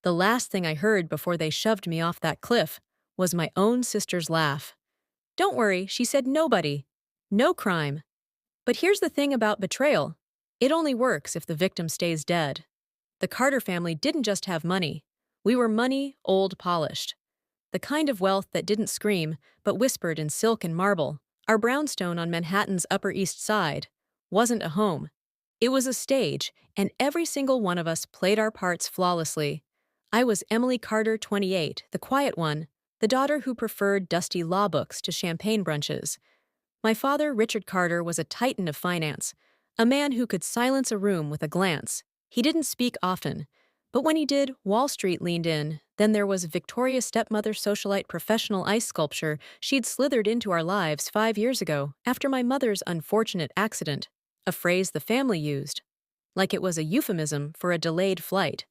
The last thing I heard before they shoved me off that cliff was my own sister's laugh. Don't worry, she said nobody. No crime. But here's the thing about betrayal. It only works if the victim stays dead. The Carter family didn't just have money. We were money, old, polished. The kind of wealth that didn't scream, but whispered in silk and marble. Our brownstone on Manhattan's Upper East Side wasn't a home. It was a stage, and every single one of us played our parts flawlessly. I was Emily Carter, 28, the quiet one, the daughter who preferred dusty law books to champagne brunches. My father, Richard Carter, was a titan of finance, a man who could silence a room with a glance. He didn't speak often, but when he did, Wall Street leaned in. Then there was Victoria's stepmother, socialite, professional ice sculpture. She'd slithered into our lives 5 years ago, after my mother's unfortunate accident, a phrase the family used, like it was a euphemism for a delayed flight.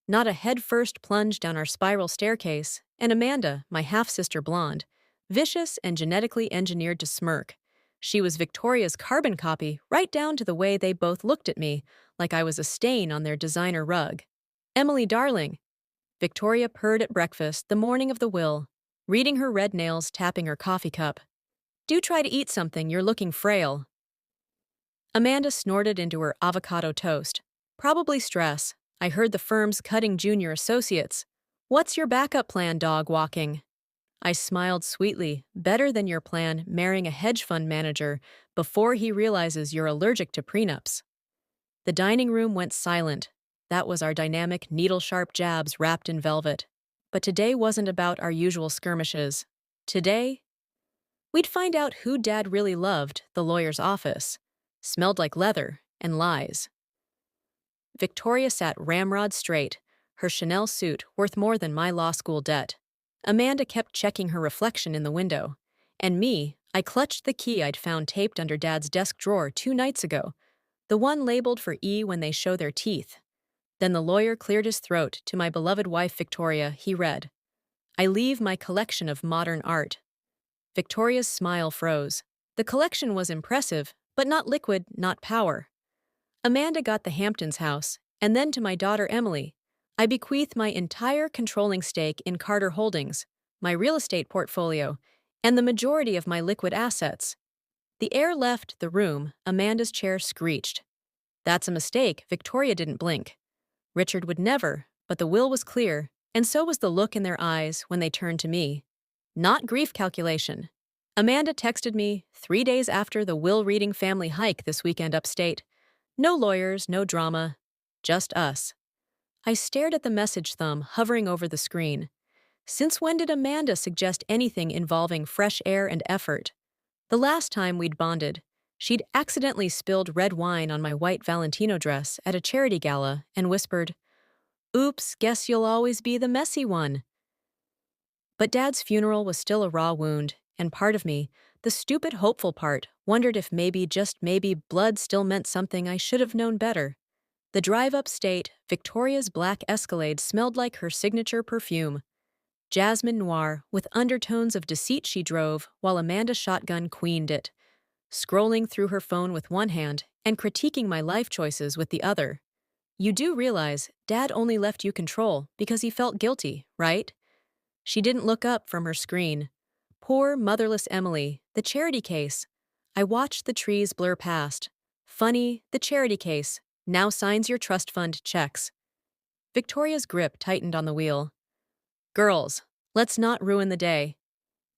Not a head-first plunge down our spiral staircase, and Amanda, my half-sister blonde, vicious and genetically engineered to smirk. She was Victoria's carbon copy, right down to the way they both looked at me, like I was a stain on their designer rug. Emily, darling. Victoria purred at breakfast the morning of the will, reading her red nails, tapping her coffee cup. Do try to eat something, you're looking frail. Amanda snorted into her avocado toast. Probably stress. I heard the firm's cutting junior associates. What's your backup plan, dog walking? I smiled sweetly. Better than your plan, marrying a hedge fund manager before he realizes you're allergic to prenups. The dining room went silent. That was our dynamic, needle-sharp jabs wrapped in velvet. But today wasn't about our usual skirmishes. Today, we'd find out who Dad really loved, the lawyer's office. Smelled like leather and lies. Victoria sat ramrod straight, her Chanel suit worth more than my law school debt. Amanda kept checking her reflection in the window. And me, I clutched the key I'd found taped under Dad's desk drawer 2 nights ago, the one labeled for E when they show their teeth. Then the lawyer cleared his throat. To my beloved wife Victoria, he read, I leave my collection of modern art. Victoria's smile froze. The collection was impressive, but not liquid, not power. Amanda got the Hamptons house, and then to my daughter Emily, I bequeath my entire controlling stake in Carter Holdings, my real estate portfolio, and the majority of my liquid assets. The air left the room. Amanda's chair screeched. That's a mistake. Victoria didn't blink. Richard would never, but the will was clear, and so was the look in their eyes when they turned to me. Not grief calculation. Amanda texted me 3 days after the will reading family hike this weekend upstate. No lawyers, no drama, just us. I stared at the message thumb hovering over the screen. Since when did Amanda suggest anything involving fresh air and effort? The last time we'd bonded, she'd accidentally spilled red wine on my white Valentino dress at a charity gala and whispered, Oops, guess you'll always be the messy one. But Dad's funeral was still a raw wound, and part of me, the stupid hopeful part, wondered if maybe, just maybe, blood still meant something I should have known better. The drive upstate, Victoria's black Escalade smelled like her signature perfume. Jasmine noir, with undertones of deceit she drove, while Amanda shotgun queened it, scrolling through her phone with one hand and critiquing my life choices with the other. You do realize Dad only left you control because he felt guilty, right? She didn't look up from her screen. Poor, motherless Emily, the charity case. I watched the trees blur past. Funny, the charity case now signs your trust fund checks. Victoria's grip tightened on the wheel. Girls, let's not ruin the day.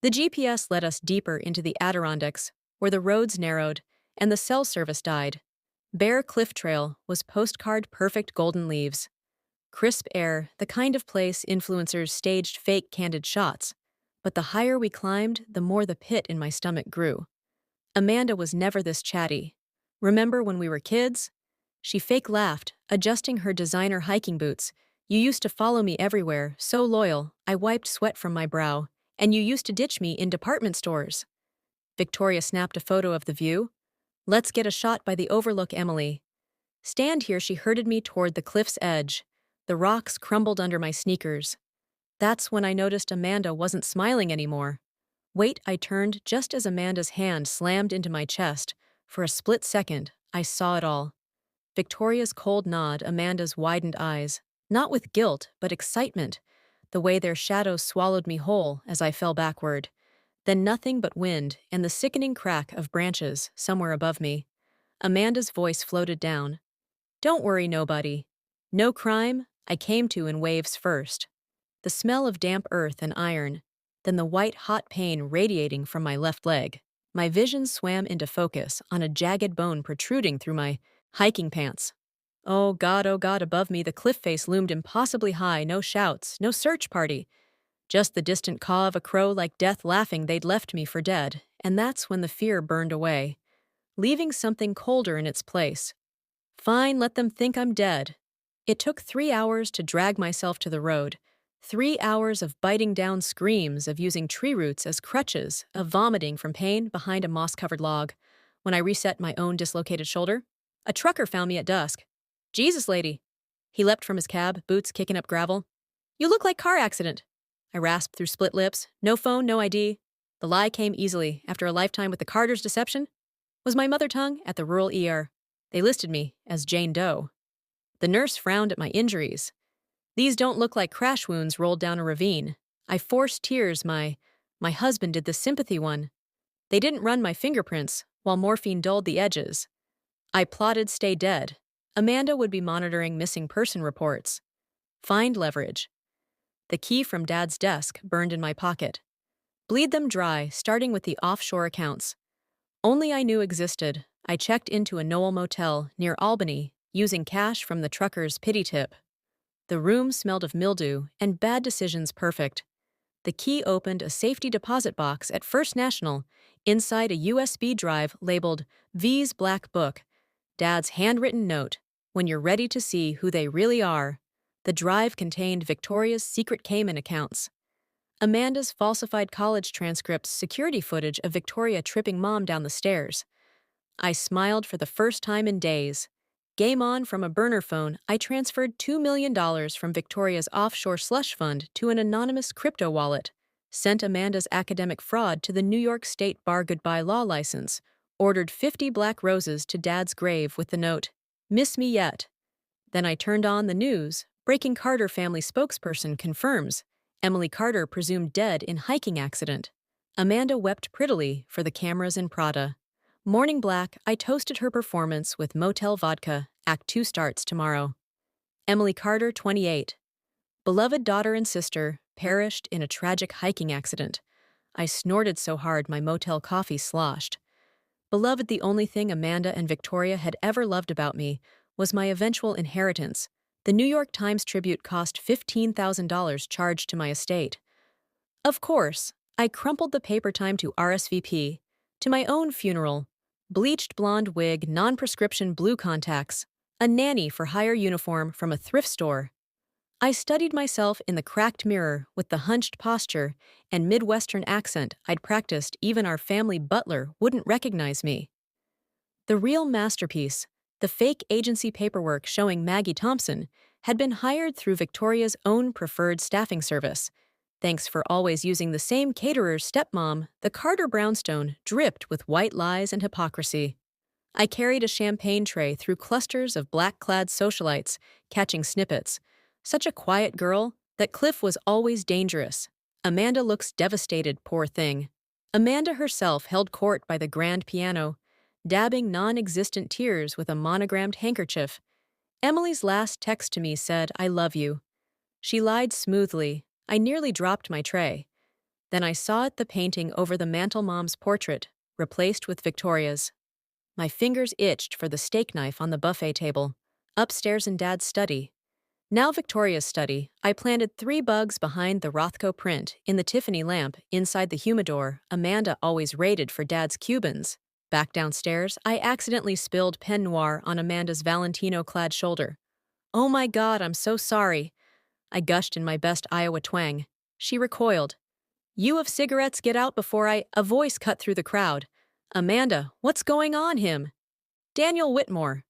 The GPS led us deeper into the Adirondacks, where the roads narrowed and the cell service died. Bare Cliff Trail was postcard-perfect golden leaves. Crisp air, the kind of place influencers staged fake candid shots. But the higher we climbed, the more the pit in my stomach grew. Amanda was never this chatty. Remember when we were kids? She fake laughed, adjusting her designer hiking boots. You used to follow me everywhere, so loyal, I wiped sweat from my brow, and you used to ditch me in department stores. Victoria snapped a photo of the view. Let's get a shot by the overlook, Emily. Stand here, she herded me toward the cliff's edge. The rocks crumbled under my sneakers. That's when I noticed Amanda wasn't smiling anymore. Wait, I turned just as Amanda's hand slammed into my chest. For a split second, I saw it all. Victoria's cold nod, Amanda's widened eyes. Not with guilt, but excitement, the way their shadows swallowed me whole as I fell backward. Then nothing but wind and the sickening crack of branches somewhere above me. Amanda's voice floated down. Don't worry, nobody. No crime, I came to in waves first. The smell of damp earth and iron, then the white hot pain radiating from my left leg. My vision swam into focus on a jagged bone protruding through my hiking pants. Oh God, above me the cliff face loomed impossibly high, no shouts, no search party. Just the distant caw of a crow like death laughing they'd left me for dead, and that's when the fear burned away, leaving something colder in its place. Fine, let them think I'm dead. It took 3 hours to drag myself to the road. 3 hours of biting down screams, of using tree roots as crutches, of vomiting from pain behind a moss-covered log. When I reset my own dislocated shoulder, a trucker found me at dusk. Jesus, lady. He leapt from his cab, boots kicking up gravel. You look like car accident. I rasped through split lips. No phone, no ID. The lie came easily after a lifetime with the Carter's deception. Was my mother tongue at the rural ER. They listed me as Jane Doe. The nurse frowned at my injuries. These don't look like crash wounds rolled down a ravine. I forced tears. My husband did the sympathy one. They didn't run my fingerprints, while morphine dulled the edges. I plotted stay dead. Amanda would be monitoring missing person reports. Find leverage. The key from Dad's desk burned in my pocket. Bleed them dry, starting with the offshore accounts. Only I knew existed. I checked into a Knoll motel near Albany, using cash from the trucker's pity tip. The room smelled of mildew and bad decisions perfect. The key opened a safety deposit box at First National, inside a USB drive labeled V's Black Book. Dad's handwritten note, when you're ready to see who they really are. The drive contained Victoria's secret Cayman accounts. Amanda's falsified college transcripts, security footage of Victoria tripping Mom down the stairs. I smiled for the first time in days. Game on from a burner phone, I transferred $2 million from Victoria's offshore slush fund to an anonymous crypto wallet, sent Amanda's academic fraud to the New York State Bar Goodbye law license, ordered 50 black roses to Dad's grave with the note, "Miss me yet." Then I turned on the news. Breaking Carter family spokesperson confirms Emily Carter presumed dead in hiking accident. Amanda wept prettily for the cameras in Prada. Morning Black, I toasted her performance with Motel Vodka. Act 2 starts tomorrow. Emily Carter, 28. Beloved daughter and sister, perished in a tragic hiking accident. I snorted so hard my motel coffee sloshed. Beloved, the only thing Amanda and Victoria had ever loved about me was my eventual inheritance. The New York Times tribute cost $15,000 charged to my estate. Of course, I crumpled the paper time to RSVP, to my own funeral. Bleached blonde wig, non-prescription blue contacts, a nanny for hire uniform from a thrift store. I studied myself in the cracked mirror with the hunched posture and Midwestern accent I'd practiced. Even our family butler wouldn't recognize me. The real masterpiece, the fake agency paperwork showing Maggie Thompson, had been hired through Victoria's own preferred staffing service. Thanks for always using the same caterer's stepmom, the Carter brownstone dripped with white lies and hypocrisy. I carried a champagne tray through clusters of black-clad socialites, catching snippets. Such a quiet girl that Cliff was always dangerous. Amanda looks devastated, poor thing. Amanda herself held court by the grand piano, dabbing non-existent tears with a monogrammed handkerchief. Emily's last text to me said, "I love you." She lied smoothly. I nearly dropped my tray. Then I saw it, the painting over the mantel, Mom's portrait, replaced with Victoria's. My fingers itched for the steak knife on the buffet table. Upstairs in Dad's study. Now Victoria's study, I planted 3 bugs behind the Rothko print in the Tiffany lamp inside the humidor Amanda always raided for Dad's Cubans. Back downstairs, I accidentally spilled Pen Noir on Amanda's Valentino-clad shoulder. "Oh my God, I'm so sorry." I gushed in my best Iowa twang. She recoiled. "You of cigarettes, get out before I—" A voice cut through the crowd. "Amanda, what's going on him?" Daniel Whitmore.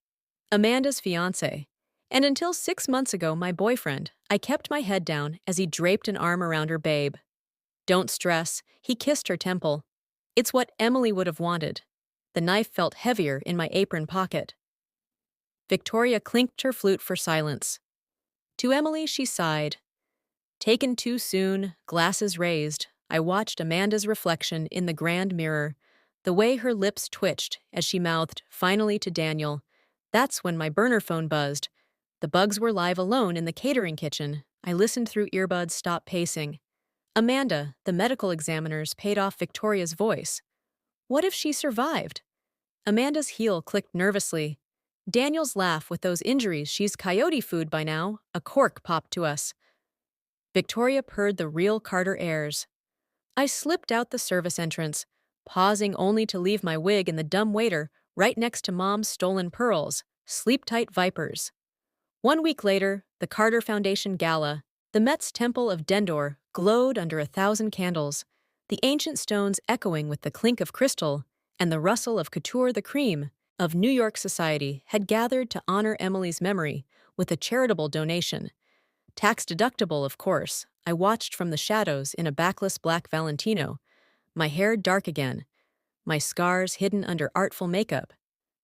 Amanda's fiancé. And until 6 months ago, my boyfriend. I kept my head down as he draped an arm around her babe. "Don't stress." He kissed her temple. "It's what Emily would have wanted." The knife felt heavier in my apron pocket. Victoria clinked her flute for silence. To Emily, she sighed. Taken too soon, glasses raised, I watched Amanda's reflection in the grand mirror, the way her lips twitched as she mouthed finally to Daniel. That's when my burner phone buzzed. The bugs were live alone in the catering kitchen. I listened through earbuds, stopped pacing. Amanda, the medical examiners, paid off Victoria's voice. What if she survived? Amanda's heel clicked nervously. Daniel's laugh with those injuries, she's coyote food by now. A cork popped to us. Victoria purred the real Carter airs. I slipped out the service entrance, pausing only to leave my wig in the dumb waiter right next to Mom's stolen pearls, sleep-tight vipers. 1 week later, the Carter Foundation Gala, the Met's Temple of Dendor, glowed under 1,000 candles, the ancient stones echoing with the clink of crystal and the rustle of Couture the Cream of New York society had gathered to honor Emily's memory with a charitable donation. Tax-deductible, of course. I watched from the shadows in a backless black Valentino, my hair dark again, my scars hidden under artful makeup.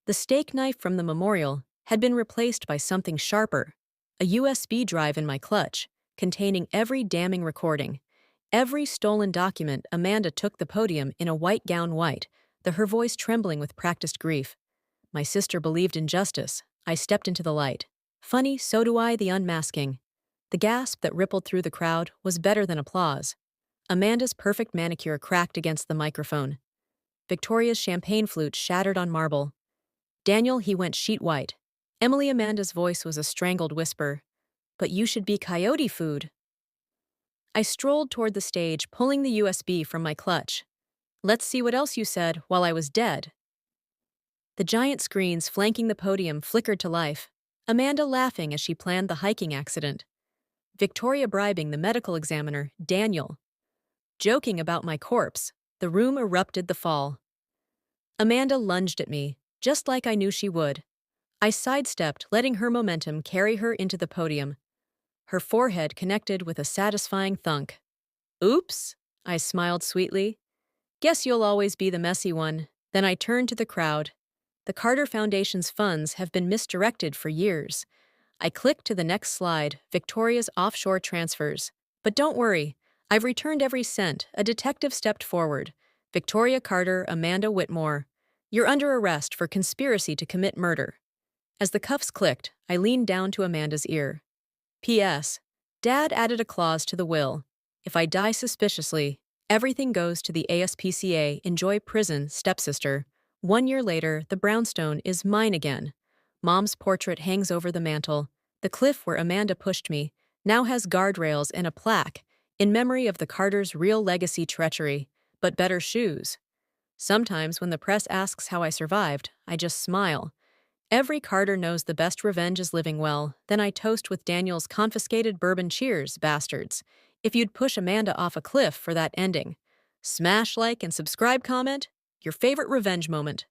The steak knife from the memorial had been replaced by something sharper, a USB drive in my clutch, containing every damning recording, every stolen document. Amanda took the podium in a white gown her voice trembling with practiced grief. My sister believed in justice. I stepped into the light. Funny, so do I, the unmasking. The gasp that rippled through the crowd was better than applause. Amanda's perfect manicure cracked against the microphone. Victoria's champagne flute shattered on marble. Daniel, he went sheet white. Emily, Amanda's voice was a strangled whisper. But you should be coyote food. I strolled toward the stage, pulling the USB from my clutch. Let's see what else you said while I was dead. The giant screens flanking the podium flickered to life, Amanda laughing as she planned the hiking accident. Victoria bribing the medical examiner, Daniel. Joking about my corpse, the room erupted the fall. Amanda lunged at me, just like I knew she would. I sidestepped, letting her momentum carry her into the podium. Her forehead connected with a satisfying thunk. Oops, I smiled sweetly. Guess you'll always be the messy one. Then I turned to the crowd. The Carter Foundation's funds have been misdirected for years. I clicked to the next slide, Victoria's offshore transfers. But don't worry, I've returned every cent. A detective stepped forward. Victoria Carter, Amanda Whitmore. You're under arrest for conspiracy to commit murder. As the cuffs clicked, I leaned down to Amanda's ear. P.S. Dad added a clause to the will. If I die suspiciously, everything goes to the ASPCA. Enjoy prison, stepsister. 1 year later, the brownstone is mine again. Mom's portrait hangs over the mantel. The cliff where Amanda pushed me now has guardrails and a plaque in memory of the Carters' real legacy: treachery, but better shoes. Sometimes when the press asks how I survived, I just smile. Every Carter knows the best revenge is living well. Then I toast with Daniel's confiscated bourbon. Cheers, bastards. If you'd push Amanda off a cliff for that ending. Smash like and subscribe, comment your favorite revenge moment.